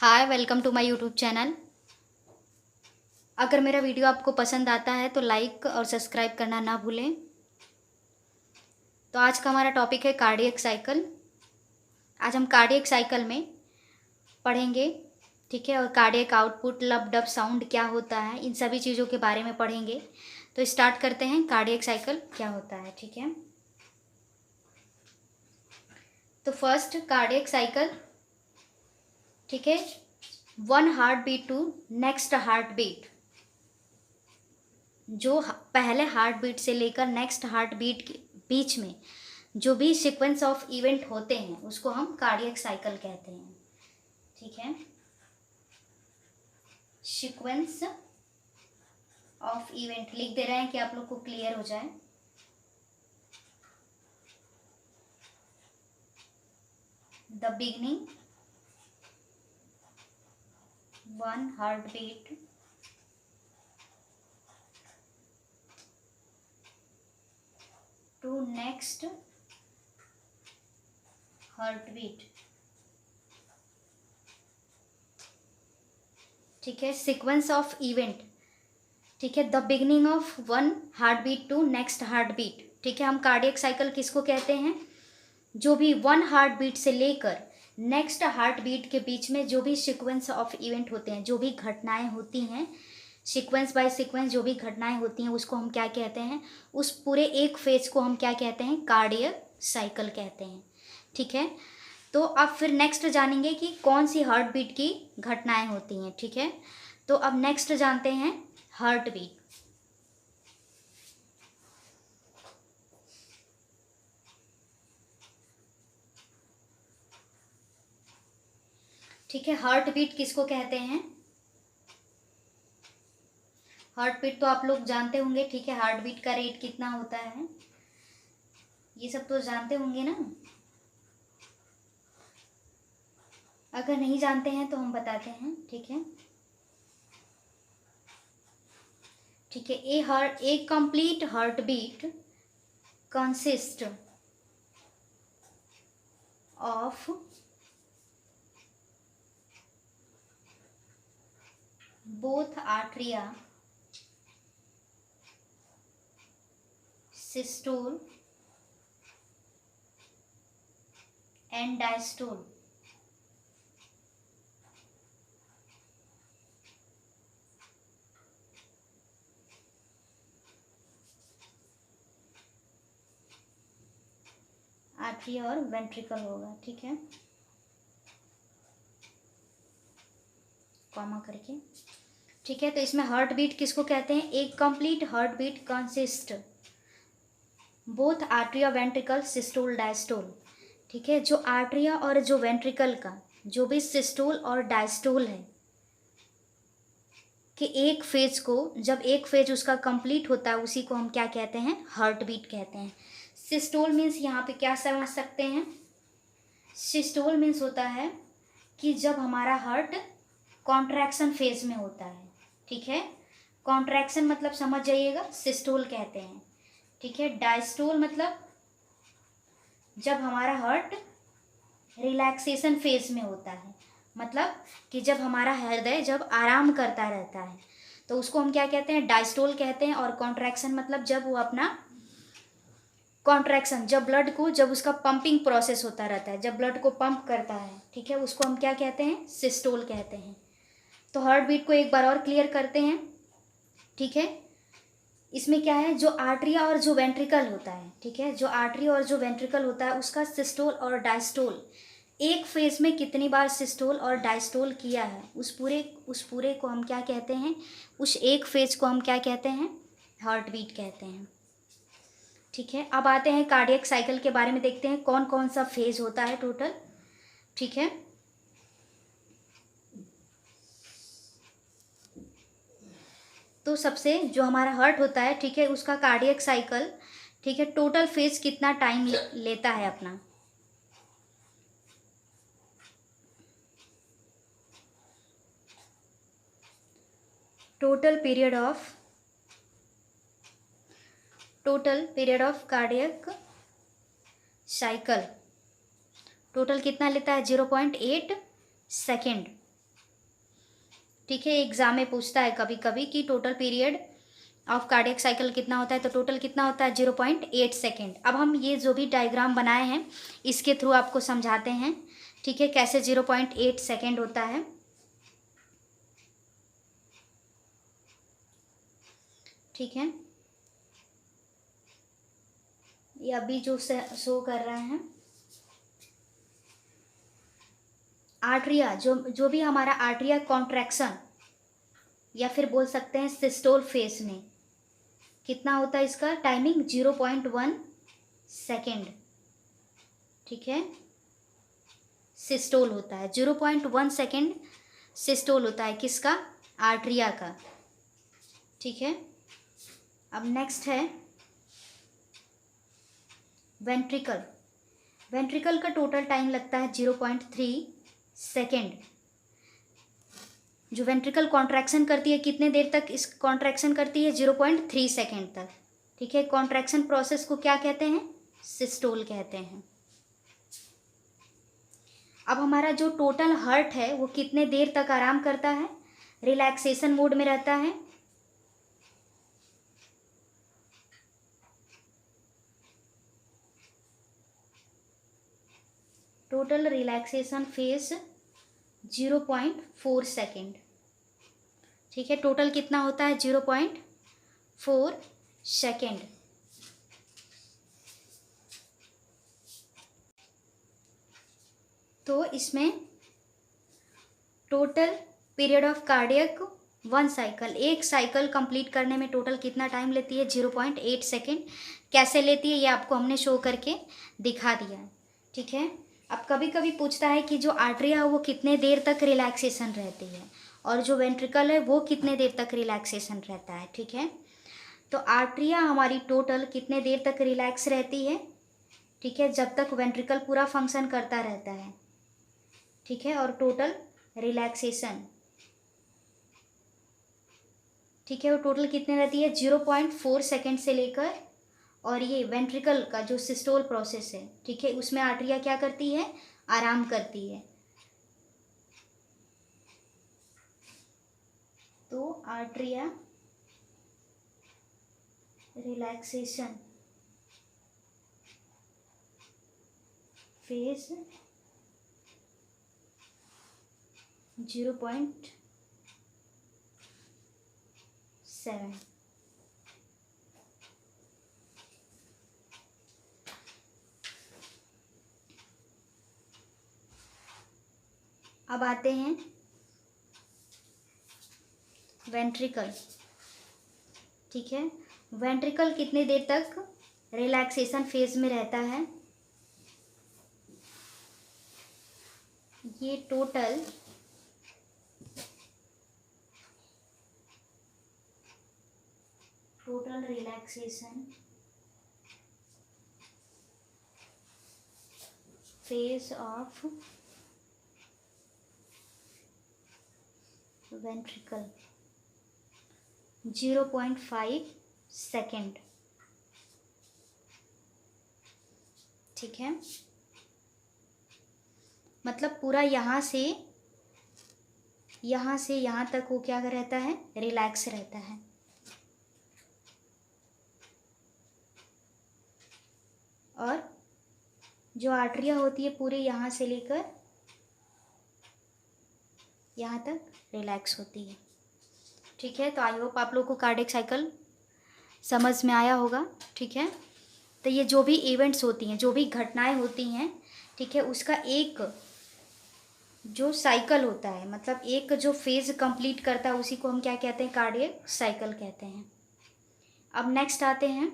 Hi, welcome to my YouTube channel. अगर मेरा video आपको पसंद आता है तो लाइक और सब्सक्राइब करना ना भूलें। तो आज का हमारा टॉपिक है कार्डियक साइकिल। आज हम कार्डियक साइकिल में पढ़ेंगे, ठीक है। और कार्डियक आउटपुट, लब डब साउंड क्या होता है, इन सभी चीज़ों के बारे में पढ़ेंगे। तो स्टार्ट करते हैं, कार्डियक साइकिल क्या होता है, ठीक है। तो फर्स्ट कार्डियक साइकिल, ठीक है, one heart beat to next heart beat. जो पहले हार्ट बीट से लेकर नेक्स्ट हार्ट बीट के बीच में जो भी सीक्वेंस ऑफ इवेंट होते हैं उसको हम कार्डियक साइकिल कहते हैं, ठीक है। सीक्वेंस ऑफ इवेंट लिख दे रहे हैं कि आप लोग को क्लियर हो जाए। The beginning, one heart beat to next heart beat, ठीक है। सीक्वेंस ऑफ इवेंट, ठीक है, the beginning of one heart beat to next heart beat, ठीक है। हम कार्डियक साइकिल किसको कहते हैं? जो भी वन हार्ट बीट से लेकर नेक्स्ट हार्ट बीट के बीच में जो भी सीक्वेंस ऑफ इवेंट होते हैं, जो भी घटनाएं होती हैं, सीक्वेंस बाय सीक्वेंस जो भी घटनाएं होती हैं उसको हम क्या कहते हैं? उस पूरे एक फेज को हम क्या कहते हैं? कार्डियक साइकिल कहते हैं, ठीक है। तो अब फिर नेक्स्ट जानेंगे कि कौन सी हार्ट बीट की घटनाएं होती हैं, ठीक है। तो अब नेक्स्ट जानते हैं हार्ट बीट, ठीक है। हार्ट बीट किसको कहते हैं? हार्ट बीट तो आप लोग जानते होंगे, ठीक है। हार्ट बीट का रेट कितना होता है ये सब तो जानते होंगे ना। अगर नहीं जानते हैं तो हम बताते हैं, ठीक है, ठीक है। A complete heart beat consist of both atria, systole and diastole, atria और वेंट्रिकल होगा, ठीक है, कॉमा करके, ठीक है। तो इसमें हार्ट बीट किसको कहते हैं? एक complete heart beat consist both atria ventricle systole diastole, ठीक है। जो आर्ट्रिया और जो वेंट्रिकल का जो भी सिस्टोल और डायस्टोल है कि एक फेज को, जब एक फेज उसका कंप्लीट होता है उसी को हम क्या कहते हैं? हार्ट बीट कहते हैं। सिस्टोल मीन्स यहाँ पे क्या समझ सकते हैं? सिस्टोल मीन्स होता है कि जब हमारा हार्ट कॉन्ट्रैक्शन फेज में होता है, ठीक है। कॉन्ट्रैक्शन मतलब समझ जाइएगा, सिस्टोल कहते हैं, ठीक है। डायस्टोल मतलब जब हमारा हार्ट रिलैक्सेशन फेज में होता है, मतलब कि जब हमारा हृदय जब आराम करता रहता है तो उसको हम क्या कहते हैं? डायस्टोल कहते हैं। और कॉन्ट्रैक्शन मतलब जब वो अपना कॉन्ट्रैक्शन, जब ब्लड को, जब उसका पंपिंग प्रोसेस होता रहता है, जब ब्लड को पंप करता है, ठीक है, उसको हम क्या कहते हैं? सिस्टोल कहते हैं। तो हार्ट बीट को एक बार और क्लियर करते हैं, ठीक है। इसमें क्या है? जो आर्टरिया और जो वेंट्रिकल होता है, ठीक है, जो आर्टरी और जो वेंट्रिकल होता है उसका सिस्टोल और डायस्टोल, एक फेज में कितनी बार सिस्टोल और डायस्टोल किया है, उस पूरे को हम क्या कहते हैं? उस एक फेज को हम क्या कहते हैं? हार्ट बीट कहते हैं, ठीक है। अब आते हैं कार्डियक साइकिल के बारे में, देखते हैं कौन कौन सा फेज होता है टोटल, ठीक है। तो सबसे जो हमारा हार्ट होता है, ठीक है, उसका कार्डियक साइकिल, ठीक है, टोटल फेज कितना टाइम लेता है अपना? Total period of cardiac cycle total कितना लेता है? 0.8 सेकेंड, ठीक है, एग्जाम में पूछता है कभी कभी कि total period of cardiac cycle कितना होता है, तो टोटल कितना होता है 0.8 सेकेंड। अब हम ये जो भी डायग्राम बनाए हैं इसके थ्रू आपको समझाते हैं, ठीक है, कैसे 0.8 सेकेंड होता है। ठीक है, ये अभी जो शो कर रहे हैं आर्ट्रिया, जो भी हमारा आर्ट्रिया कॉन्ट्रैक्शन या फिर बोल सकते हैं सिस्टोल फेस में कितना होता है, इसका टाइमिंग 0.1 सेकेंड। ठीक है, सिस्टोल होता है 0.1 सेकेंड, सिस्टोल होता है किसका, आर्ट्रिया का। ठीक है, अब नेक्स्ट है वेंट्रिकल। वेंट्रिकल का टोटल टाइम लगता है 0.3 सेकेंड। जो वेंट्रिकल कॉन्ट्रैक्शन करती है कितने देर तक इस कॉन्ट्रैक्शन करती है, 0.3 सेकेंड तक। ठीक है, कॉन्ट्रैक्शन प्रोसेस को क्या कहते हैं, सिस्टोल कहते हैं। अब हमारा जो टोटल हार्ट है वो कितने देर तक आराम करता है, रिलैक्सेशन मोड में रहता है। Total relaxation phase 0.4 second. ठीक है, टोटल कितना होता है 0.4 सेकेंड। तो इसमें total period of cardiac 1 cycle, एक साइकिल कंप्लीट करने में टोटल कितना टाइम लेती है, 0.8 सेकेंड। कैसे लेती है ये आपको हमने शो करके दिखा दिया है। ठीक है, अब कभी कभी पूछता है कि जो आर्टरिया है वो कितने देर तक रिलैक्सेशन रहती है और जो वेंट्रिकल है वो कितने देर तक रिलैक्सेशन रहता है। ठीक है, तो आर्टरिया हमारी टोटल कितने देर तक रिलैक्स रहती है, ठीक है, जब तक वेंट्रिकल पूरा फंक्शन करता रहता है। ठीक है, और टोटल रिलैक्सेशन, ठीक है, वो टोटल कितने रहती है 0.4 सेकेंड से लेकर, और ये वेंट्रिकल का जो सिस्टोल प्रोसेस है, ठीक है, उसमें आर्टरिया क्या करती है, आराम करती है। तो आर्टरिया रिलैक्सेशन फेज 0.7। अब आते हैं वेंट्रिकल। ठीक है, वेंट्रिकल कितने देर तक रिलैक्सेशन फेज में रहता है, ये total relaxation phase of ventricle 0.5 second. ठीक है, मतलब पूरा यहाँ से यहाँ तक वो क्या रहता है, रिलैक्स रहता है। और जो आर्टरिया होती है पूरे यहाँ से लेकर यहाँ तक रिलैक्स होती है। ठीक है, तो आई होप आप लोग को कार्डियक साइकिल समझ में आया होगा। ठीक है, तो ये जो भी इवेंट्स होती हैं, जो भी घटनाएं होती हैं, ठीक है, उसका एक जो साइकिल होता है, मतलब एक जो फेज कंप्लीट करता है उसी को हम क्या कहते हैं, कार्डियक साइकिल कहते हैं। अब नेक्स्ट आते हैं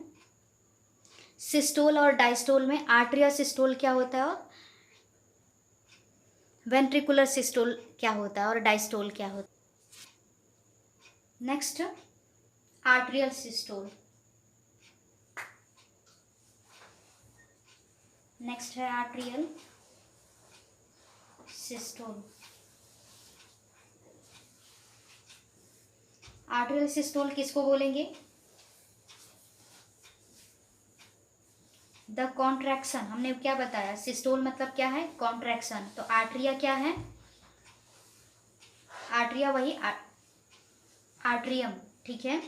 सिस्टोल और डायस्टोल में। आर्टरिया सिस्टोल क्या होता है और वेंट्रिकुलर सिस्टोल क्या होता है और डायस्टोल क्या होता है। नेक्स्ट आर्टरियल सिस्टोल, नेक्स्ट है आर्टरियल सिस्टोल। आर्टरियल सिस्टोल किसको बोलेंगे, द कॉन्ट्रैक्शन। हमने क्या बताया, सिस्टोल मतलब क्या है, कॉन्ट्रैक्शन। तो आर्टरिया क्या है, आर्टरिया वही आर्ट्रियम, ठीक है,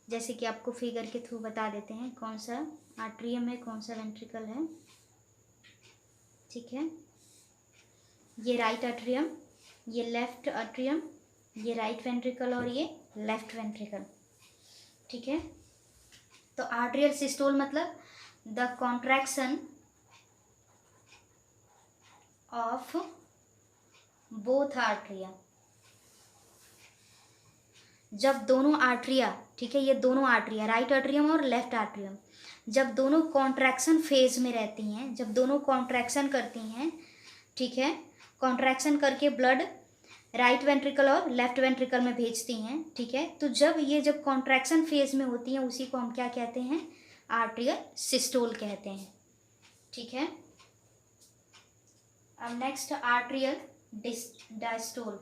जैसे कि आपको फिगर के थ्रू बता देते हैं कौन सा आर्ट्रियम है, कौन सा वेंट्रिकल है, ठीक है। ये राइट आर्ट्रियम, ये लेफ्ट आर्ट्रियम, ये राइट वेंट्रिकल और ये लेफ्ट वेंट्रिकल, ठीक है। तो आर्ट्रियल सिस्टोल मतलब the contraction of both atria, जब दोनों आर्ट्रिया, ठीक है, ये दोनों आर्ट्रिया राइट आर्ट्रियम और लेफ्ट आर्ट्रियम जब दोनों कॉन्ट्रैक्शन फेज में रहती हैं, जब दोनों कॉन्ट्रैक्शन करती हैं, ठीक है, कॉन्ट्रैक्शन करके ब्लड राइट वेंट्रिकल और लेफ्ट वेंट्रिकल में भेजती हैं, ठीक है। तो जब कॉन्ट्रैक्शन फेज में होती हैं उसी को हम क्या कहते हैं, आर्ट्रियल सिस्टोल कहते हैं, ठीक है। अब next atrial diastole.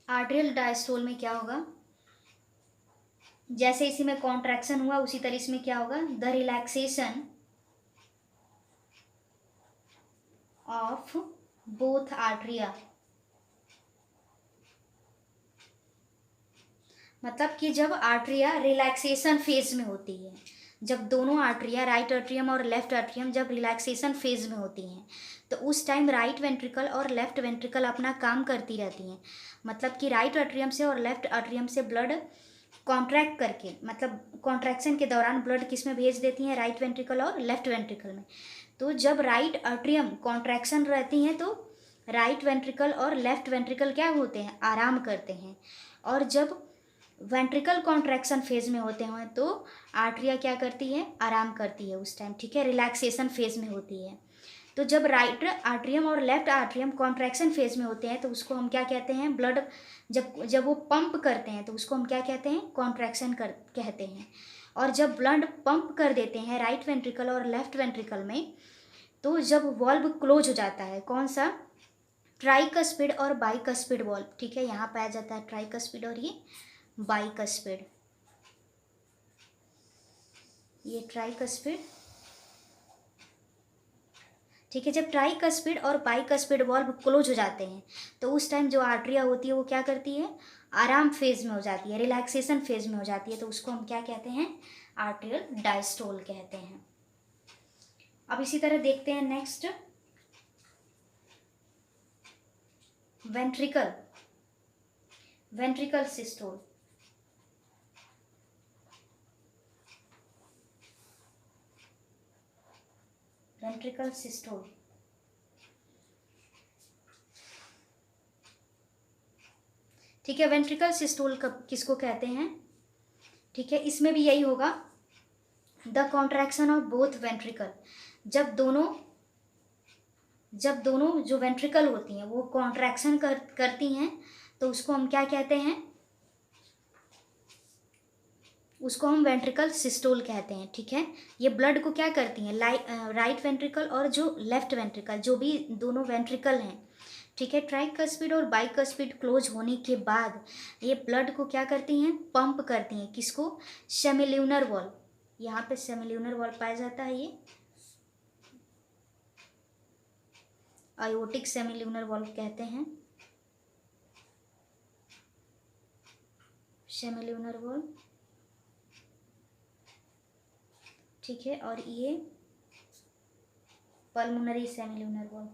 Atrial diastole में क्या होगा, जैसे इसी में कॉन्ट्रैक्शन हुआ उसी तरह इसमें क्या होगा, the relaxation of both atria, मतलब कि जब आर्ट्रिया रिलैक्सेशन फेज में होती है, जब दोनों आर्ट्रिया राइट आर्ट्रियम और लेफ्ट आर्ट्रियम जब रिलैक्सेशन फेज में होती हैं तो उस टाइम राइट वेंट्रिकल और लेफ्ट वेंट्रिकल अपना काम करती रहती हैं, मतलब कि राइट आर्ट्रियम से और लेफ्ट आर्ट्रियम से ब्लड कॉन्ट्रैक्ट करके, मतलब कॉन्ट्रैक्शन के दौरान ब्लड किस में भेज देती हैं, राइट वेंट्रिकल और लेफ्ट वेंट्रिकल में। तो जब राइट आर्ट्रियम कॉन्ट्रैक्शन रहती हैं तो राइट वेंट्रिकल और लेफ्ट वेंट्रिकल क्या होते हैं, आराम करते हैं, और जब वेंट्रिकल कॉन्ट्रैक्शन फेज में होते हैं तो आर्ट्रिया क्या करती है, आराम करती है उस टाइम, ठीक है, रिलैक्सेशन फेज में होती है। तो जब राइट आर्ट्रियम और लेफ्ट आर्ट्रियम कॉन्ट्रैक्शन फेज में होते हैं तो उसको हम क्या कहते हैं, ब्लड जब वो पंप करते हैं तो उसको हम क्या कहते हैं, कॉन्ट्रैक्शन कहते हैं। और जब ब्लड पंप कर देते हैं राइट वेंट्रिकल और लेफ्ट वेंट्रिकल में तो जब वॉल्व क्लोज हो जाता है, कौन सा, ट्राइकस्पिड और बाइकस्पिड वॉल्व, ठीक है, यहाँ पाया जाता है ट्राइकस्पिड और ये बाइकस्पिड, ये ट्राइकस्पिड, ठीक है। जब ट्राइकस्पिड और बाइकस्पिड वॉल्व क्लोज हो जाते हैं तो उस टाइम जो आर्ट्रिया होती है वो क्या करती है, आराम फेज में हो जाती है, रिलैक्सेशन फेज में हो जाती है, तो उसको हम क्या कहते हैं, आर्ट्रियल डायस्टोल कहते हैं। अब इसी तरह देखते हैं next ventricle systole. Ventricle systole, ठीक है, वेंट्रिकल सिस्टोल किसको कहते हैं, ठीक है, इसमें भी यही होगा, the contraction of both ventricle, जब दोनों जो वेंट्रिकल होती हैं वो कॉन्ट्रैक्शन करती हैं तो उसको हम क्या कहते हैं, उसको हम वेंट्रिकल सिस्टोल कहते हैं, ठीक है। ये ब्लड को क्या करती हैं, राइट वेंट्रिकल और जो लेफ्ट वेंट्रिकल जो भी दोनों वेंट्रिकल हैं, ठीक है, ट्राइकस्पिड और बाइकस्पिड क्लोज होने के बाद ये ब्लड को क्या करती हैं, पंप करती हैं, किसको, सेमिल्यूनर वॉल्व, यहाँ पे सेमिल्यूनर वॉल्व पाया जाता है, ये आयोटिक सेमिल्यूनर वॉल्व कहते हैं, सेमिल्यूनर वॉल्व, ठीक है, और ये pulmonary semilunar valve,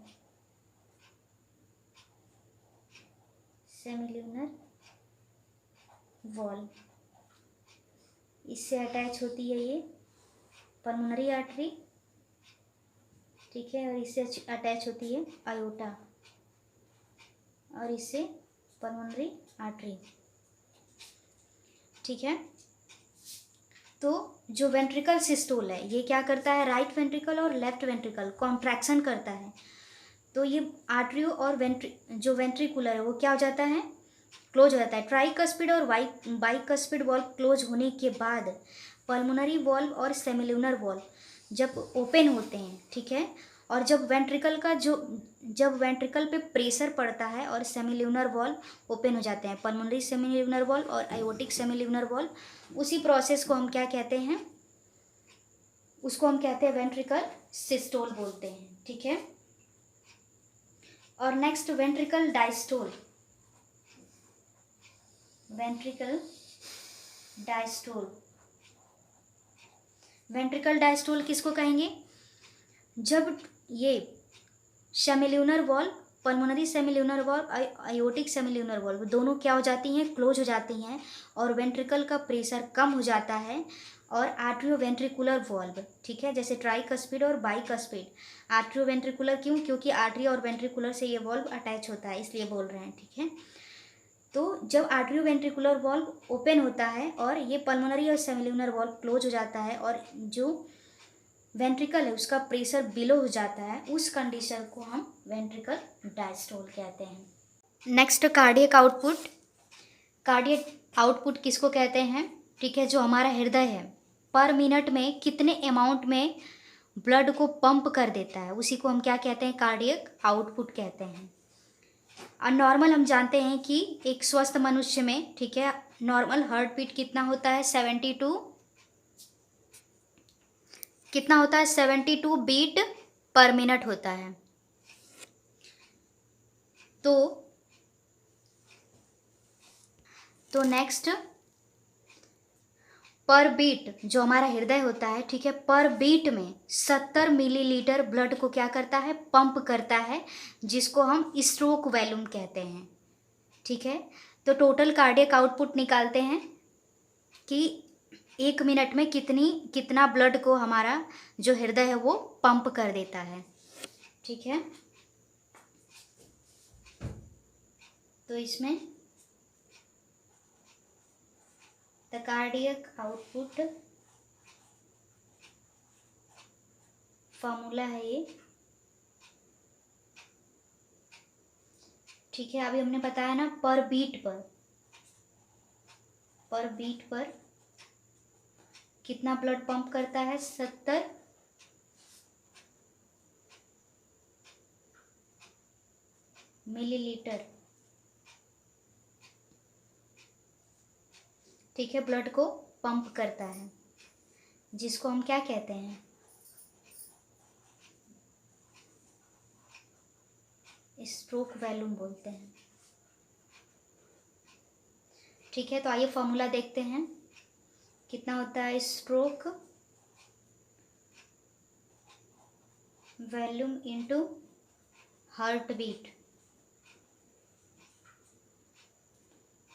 semilunar valve, इससे अटैच होती है ये पल्मोनरी आर्टरी, ठीक है, और इससे अटैच होती है आयोटा और इससे पल्मोनरी आर्टरी, ठीक है। तो जो वेंट्रिकल सिस्टोल है ये क्या करता है, राइट वेंट्रिकल और लेफ्ट वेंट्रिकल कॉन्ट्रैक्शन करता है तो ये आर्टरी और जो वेंट्रिकुलर है वो क्या हो जाता है, क्लोज हो जाता है। ट्राइकस्पिड और बाइकस्पिड वॉल्व क्लोज होने के बाद पल्मोनरी वॉल्व और सेमिल्यूनर वॉल्व जब ओपन होते हैं, ठीक है, और जब वेंट्रिकल पे प्रेशर पड़ता है और सेमिल्यूनर वॉल्व ओपन हो जाते हैं, पल्मोनरी सेमिल्यूनर वॉल्व और आयोटिक सेमिल्यूनर वॉल्व, उसी प्रोसेस को हम क्या कहते हैं, उसको हम कहते हैं वेंट्रिकल सिस्टोल बोलते हैं। ठीक है। और next ventricle diastole. Ventricle diastole, ventricle diastole किसको कहेंगे? जब ये semilunar valve, pulmonary semilunar valve, aortic semilunar valve दोनों क्या हो जाती हैं, क्लोज हो जाती हैं और वेंट्रिकल का प्रेशर कम हो जाता है और आर्ट्रियोवेंट्रिकुलर वॉल्व, ठीक है, जैसे ट्राइकस्पिड और बाइकस्पिड। आर्ट्रियोवेंट्रिकुलर क्यों? क्योंकि आर्टरी और वेंट्रिकुलर से ये वॉल्व अटैच होता है, इसलिए बोल रहे हैं। ठीक है। तो जब आर्ट्रियोवेंट्रिकुलर वॉल्व ओपन होता है और ये पल्मोनरी और सेमिल्यूनर वॉल्व क्लोज हो जाता है और जो वेंट्रिकल है उसका प्रेशर बिलो हो जाता है, उस कंडीशन को हम वेंट्रिकल डायस्टोल कहते हैं। Next cardiac output. Cardiac output किसको कहते हैं? ठीक है, जो हमारा हृदय है पर मिनट में कितने अमाउंट में ब्लड को पंप कर देता है, उसी को हम क्या कहते हैं? कार्डियक आउटपुट कहते हैं। और नॉर्मल हम जानते हैं कि एक स्वस्थ मनुष्य में, ठीक है, नॉर्मल हार्ट बीट कितना होता है? 72 कितना होता है? 72 बीट पर मिनट होता है। तो नेक्स्ट, पर बीट जो हमारा हृदय होता है, ठीक है, पर बीट में 70 मिलीलीटर ब्लड को क्या करता है? पंप करता है, जिसको हम स्ट्रोक वॉल्यूम कहते हैं। ठीक है। तो टोटल कार्डियक आउटपुट निकालते हैं कि 1 मिनट में कितना ब्लड को हमारा जो हृदय है वो पंप कर देता है। ठीक है। तो इसमें द कार्डियक आउटपुट फॉर्मूला है ये। ठीक है, अभी हमने बताया ना, पर बीट पर कितना ब्लड पंप करता है? 70 मिलीलीटर, ठीक है, ब्लड को पंप करता है, जिसको हम क्या कहते हैं? स्ट्रोक वॉल्यूम बोलते हैं। ठीक है, तो आइए फॉर्मूला देखते हैं। कितना होता है stroke volume into heart beat?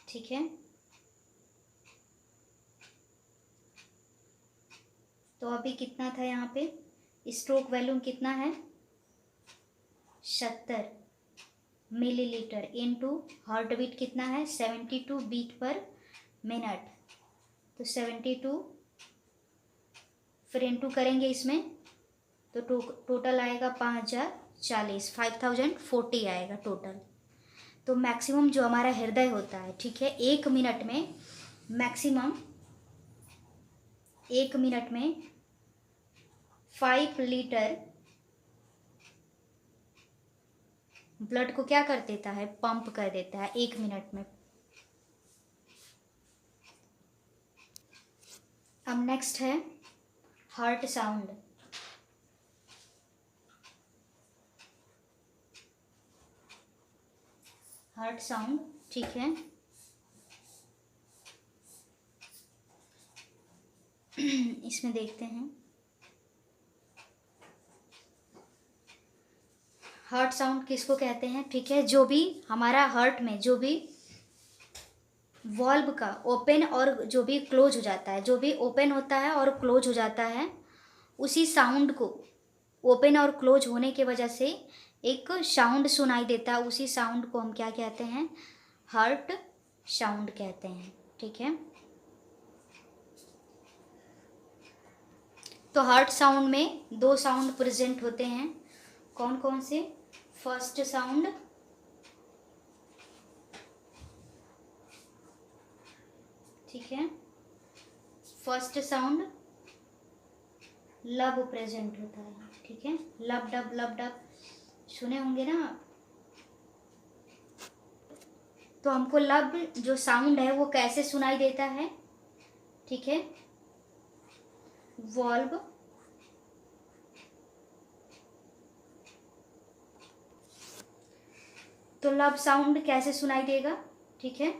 ठीक है, तो अभी कितना था यहाँ पे? स्ट्रोक वॉल्यूम कितना है? 70 मिलीलीटर इनटू हार्ट बीट कितना है? 72 बीट पर मिनट। तो 72 फिर इनटू करेंगे इसमें, तो टोटल आएगा 5040, 5040 आएगा टोटल। तो मैक्सिमम जो हमारा हृदय होता है, ठीक है, 1 मिनट में मैक्सिमम 1 मिनट में 5 लीटर ब्लड को क्या कर देता है? पंप कर देता है 1 मिनट में। अब नेक्स्ट है हार्ट साउंड। हार्ट साउंड, ठीक है, इसमें देखते हैं। हार्ट साउंड किसको कहते हैं? ठीक है, जो भी हमारा हार्ट में जो भी वॉल्व का ओपन और जो भी क्लोज हो जाता है, जो भी ओपन होता है और क्लोज हो जाता है, उसी साउंड को, ओपन और क्लोज होने की वजह से एक साउंड सुनाई देता है, उसी साउंड को हम क्या कहते हैं? हार्ट साउंड कहते हैं। ठीक है, तो हार्ट साउंड में 2 साउंड प्रेजेंट होते हैं। कौन कौन से? फर्स्ट साउंड, ठीक है, फर्स्ट साउंड लब प्रेजेंट होता है, ठीक है। लब डब सुने होंगे ना आप। तो हमको लब जो साउंड है वो कैसे सुनाई देता है, ठीक है। वॉल्व तो लब साउंड कैसे सुनाई देगा, ठीक है।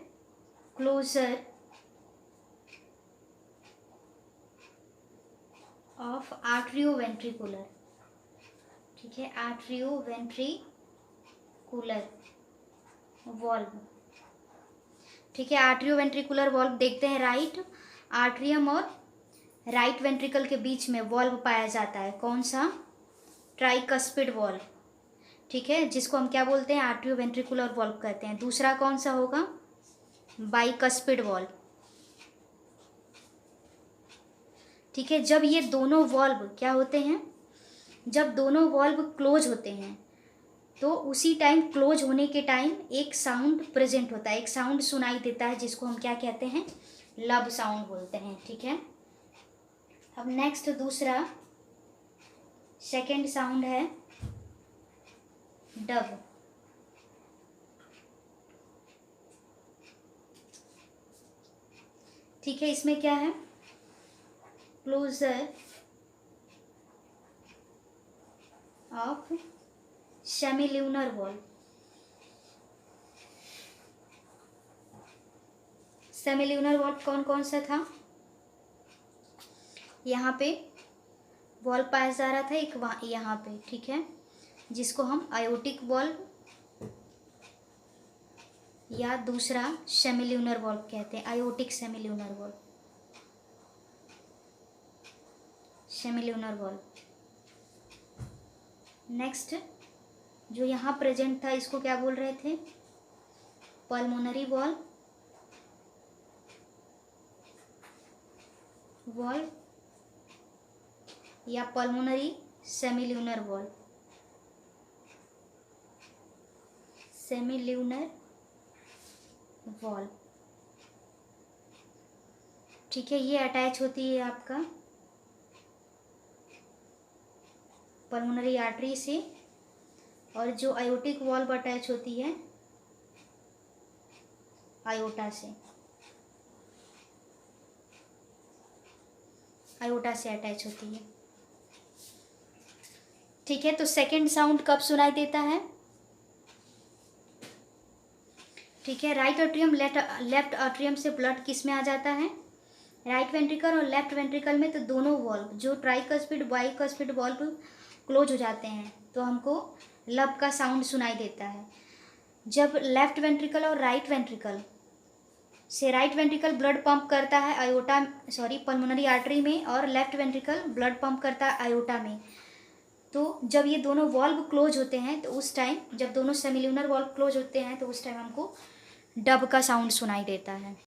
क्लोजर ऑफ आर्ट्रियोवेंट्रिकुलर, ठीक है। आर्ट्रियोवेंट्रिकुलर वॉल्व, ठीक है। आर्ट्रियोवेंट्रिकुलर वॉल्व देखते हैं, राइट आर्ट्रियम और राइट वेंट्रिकल के बीच में वॉल्व पाया जाता है। कौन सा? ट्राइकस्पिड वॉल्व, ठीक है, जिसको हम क्या बोलते हैं? आर्ट्रियोवेंट्रिकुलर वॉल्व कहते हैं। दूसरा कौन सा होगा? बाइकस्पिड वॉल्व, ठीक है। जब ये दोनों वॉल्व क्या होते हैं, जब दोनों वॉल्व क्लोज होते हैं तो उसी टाइम, क्लोज होने के टाइम एक साउंड प्रेजेंट होता है, एक साउंड सुनाई देता है, जिसको हम क्या कहते हैं? लब साउंड बोलते हैं, ठीक है। अब नेक्स्ट दूसरा सेकेंड साउंड है डब, ठीक है। इसमें क्या है? Closure of semilunar valve, semilunar valve कौन कौन सा था? यहाँ पे वॉल्व पाया जा रहा था एक, यहाँ पे, ठीक है, जिसको हम आयोटिक वॉल्व या दूसरा सेमिल्यूनर वॉल्व कहते हैं, aortic semilunar valve, semilunar valve. Next जो यहाँ प्रेजेंट था इसको क्या बोल रहे थे? पल्मोनरी वॉल्व, वॉल्व या pulmonary semilunar valve, semilunar valve, ठीक है। ये अटैच होती है आपका पल्मोनरी आर्टरी से, और जो आयोटिक वॉल्व अटैच होती है आयोटा से, आयोटा से अटैच होती है, ठीक है। तो सेकंड साउंड कब सुनाई देता है? ठीक है, राइट एट्रियम लेफ्ट एट्रियम से ब्लड किस में आ जाता है? राइट वेंट्रिकल और लेफ्ट वेंट्रिकल में। तो दोनों वॉल्व जो ट्राइकस्पिड बाइकस्पिड वॉल्व क्लोज हो जाते हैं तो हमको लब का साउंड सुनाई देता है। जब लेफ्ट वेंट्रिकल और राइट वेंट्रिकल से, राइट वेंट्रिकल ब्लड पंप करता है आयोटा, सॉरी पल्मोनरी आर्टरी में, और लेफ्ट वेंट्रिकल ब्लड पंप करता है आयोटा में। तो जब ये दोनों वॉल्व क्लोज होते हैं तो उस टाइम, जब दोनों सेमिल्यूनर वॉल्व क्लोज होते हैं तो उस टाइम हमको डब का साउंड सुनाई देता है।